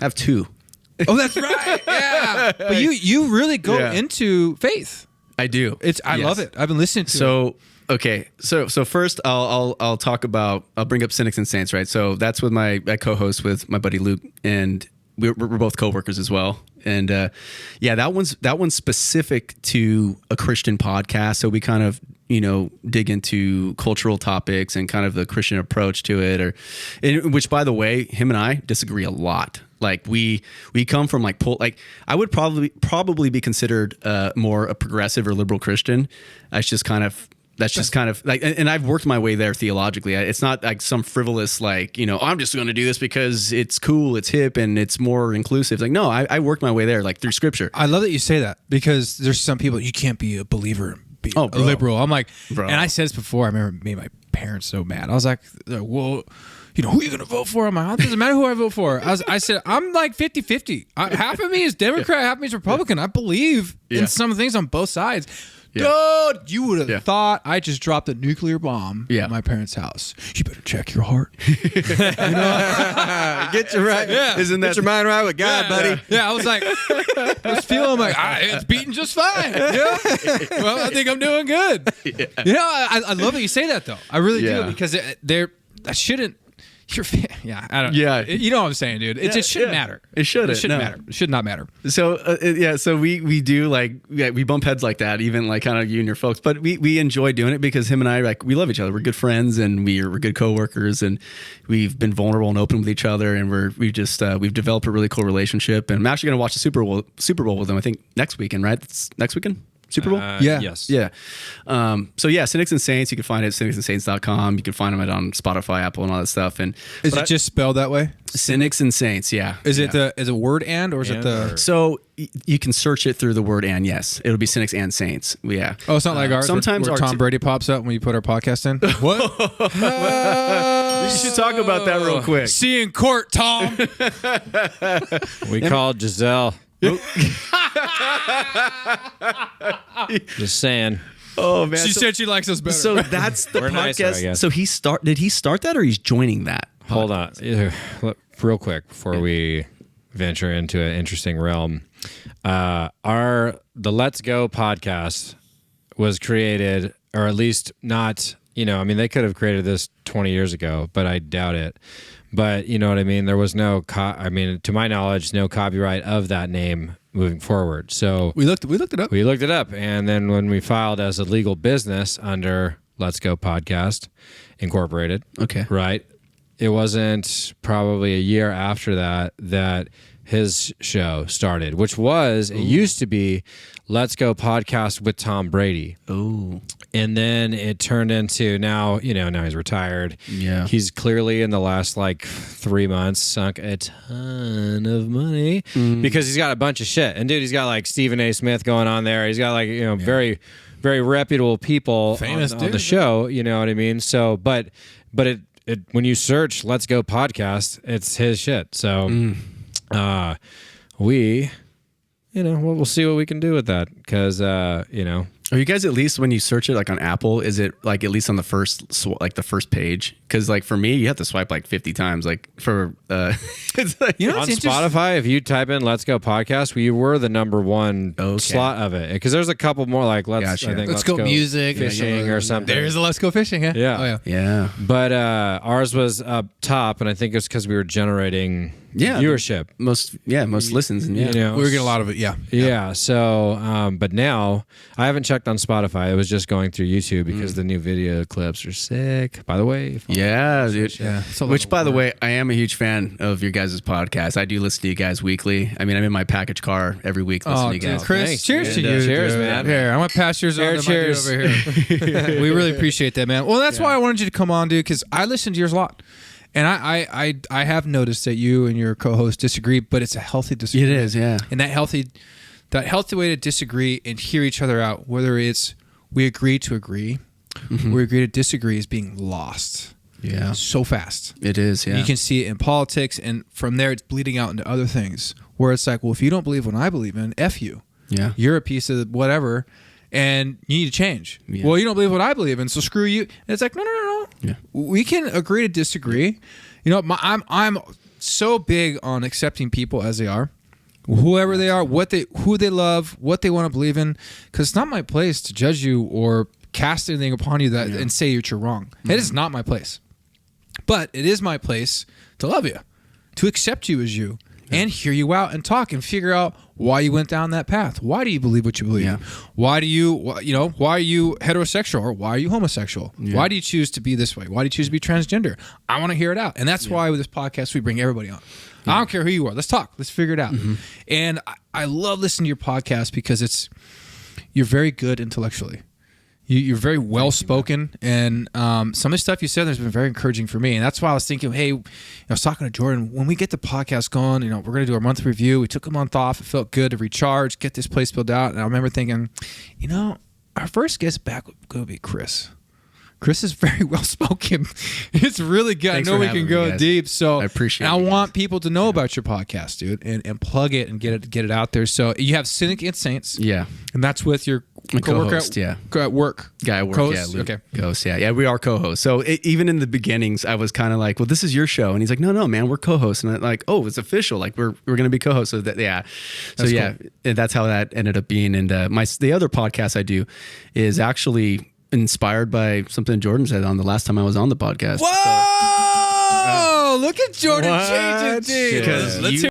I have 2. Oh, that's right. Yeah. But you really go into faith. I do. I love it. I've been listening to it. Okay. So first I'll bring up Cynics and Saints, right? So that's with my co-host with my buddy Luke, and we're both co-workers as well. And that one's specific to a Christian podcast. So we kind of, dig into cultural topics and kind of the Christian approach to it, which, by the way, him and I disagree a lot. Like we come from I would probably be considered more a progressive or liberal Christian. That's just kind of like, and I've worked my way there theologically. It's not like some frivolous, I'm just going to do this because it's cool, it's hip, and it's more inclusive. It's like, no, I worked my way there, like through scripture. I love that you say that, because there's some people, you can't be a believer and be a liberal. I'm like, and I said this before, I remember made my parents so mad. I was like, well, who are you going to vote for? I'm like, it doesn't matter who I vote for. I said, I'm like 50-50. Half of me is Democrat, half of me is Republican. I believe in some things on both sides. Yeah. Dude, you would have thought I just dropped a nuclear bomb at my parents' house. You better check your heart. Get your right. Get your mind right with God, buddy. Yeah, I was like, I was feeling like it's beating just fine. Yeah. Well, I think I'm doing good. I love that you say that though. I really do, because I shouldn't. I don't. Yeah, you know what I'm saying, dude. It just shouldn't matter. It shouldn't. It shouldn't matter. It should not matter. So so we do we bump heads like that, even like kind of you and your folks. But we enjoy doing it because him and I we love each other. We're good friends and we're good coworkers, and we've been vulnerable and open with each other, and we've developed a really cool relationship. And I'm actually going to watch the Super Bowl with them. I think next weekend, right? It's next weekend. Super Bowl? Yes. Yeah. Cynics and Saints, you can find it at cynicsandsaints.com. You can find them on Spotify, Apple, and all that stuff. And is it just spelled that way? Cynics and Saints, yeah. Is it a word and, or is it the... So you can search it through the word and, yes. It'll be Cynics and Saints, yeah. Oh, it's not like ours sometimes where Tom Brady pops up when you put our podcast in? What? You should talk about that real quick. See you in court, Tom. We called Giselle. Just saying. Oh man, she said she likes us better. So that's the We're podcast. nicer, I guess. So did he start that, or he's joining that? Hold on, real quick before we venture into an interesting realm. The Let's Go podcast was created, or at least not. They could have created this 20 years ago, but I doubt it. But you know what I mean? There was no, to my knowledge, no copyright of that name moving forward. So we looked it up. We looked it up. And then when we filed as a legal business under Let's Go Podcast Incorporated. Okay. Right. It wasn't probably a year after that his show started, which was, it used to be Let's Go Podcast with Tom Brady. Oh. And then it turned into now he's retired. Yeah. He's clearly in the last 3 months sunk a ton of money because he's got a bunch of shit. And dude, he's got Stephen A. Smith going on there. He's got very, very reputable people famous on the show. You know what I mean? So, but it when you search Let's Go Podcast, it's his shit. So, we'll see what we can do with that because, Are you guys, at least when you search it on Apple, is it at least on the first the first page? Because for me, you have to swipe 50 times. For it's on Spotify, if you type in "Let's Go Podcast," we were the number one slot of it. Because there's a couple more Let's Go Music, Fishing or something. There's a Let's Go Fishing. Yeah. Yeah. Oh, yeah. Yeah. But ours was up top, and I think it's because we were generating viewership. Most listens. And we were getting a lot of it. Yeah. Yeah. So, but now I haven't checked on Spotify. It was just going through YouTube because the new video clips are sick. By the way. Yeah, dude. Yeah. Which, by the way, I am a huge fan of your guys' podcast. I do listen to you guys weekly. I'm in my package car every week listening to you guys. Chris, thanks, cheers to dude. you. Cheers, dude. man. Here, I'm going to pass yours on to cheers. my dude over here. We really appreciate that, man. Well, that's why I wanted you to come on, dude, because I listen to yours a lot. And I have noticed that you and your co-host disagree, but it's a healthy disagreement. It is, yeah. And that healthy way to disagree and hear each other out, whether it's we agree to agree, we agree to disagree, is being lost. Yeah. So fast. It is, yeah. You can see it in politics, and from there it's bleeding out into other things where it's well, if you don't believe what I believe in, F you. Yeah. You're a piece of whatever, and you need to change. Yeah. Well, you don't believe what I believe in, so screw you. And it's no. Yeah. We can agree to disagree. I'm so big on accepting people as they are, whoever they are, who they love, what they want to believe in, because it's not my place to judge you or cast anything upon you that and say that you're wrong. It is not my place. But it is my place to love you, to accept you as you, and hear you out and talk and figure out why you went down that path. Why do you believe what you believe? Yeah. Why are you heterosexual or why are you homosexual? Yeah. Why do you choose to be this way? Why do you choose to be transgender? I want to hear it out. And that's why with this podcast, we bring everybody on. Yeah. I don't care who you are. Let's talk. Let's figure it out. Mm-hmm. And I love listening to your podcast because you're very good intellectually. You're very well spoken, and some of the stuff you said has been very encouraging for me. And that's why I was thinking, hey, I was talking to Jordan, when we get the podcast going, we're going to do our monthly review. We took a month off. It felt good to recharge, get this place built out. And I remember thinking, our first guest back would go be Chris. Chris is very well spoken. It's really good. Thanks, I know we can go deep. So I appreciate it. I want people to know about your podcast, dude, and plug it and get it out there. So you have Cynic and Saints. Yeah. And that's with your co-worker at work. Guy at work, co-host? Luke. Okay. Ghost, yeah, we are co-hosts. So even in the beginnings, I was kind of like, well, this is your show. And he's like, no, man, we're co-hosts. And I'm like, oh, it's official. Like we're going to be co-hosts. So that's cool. That's how that ended up being. And the other podcast I do is actually inspired by something Jordan said on the last time I was on the podcast. Whoa! Look at Jordan changing things. Because let's hear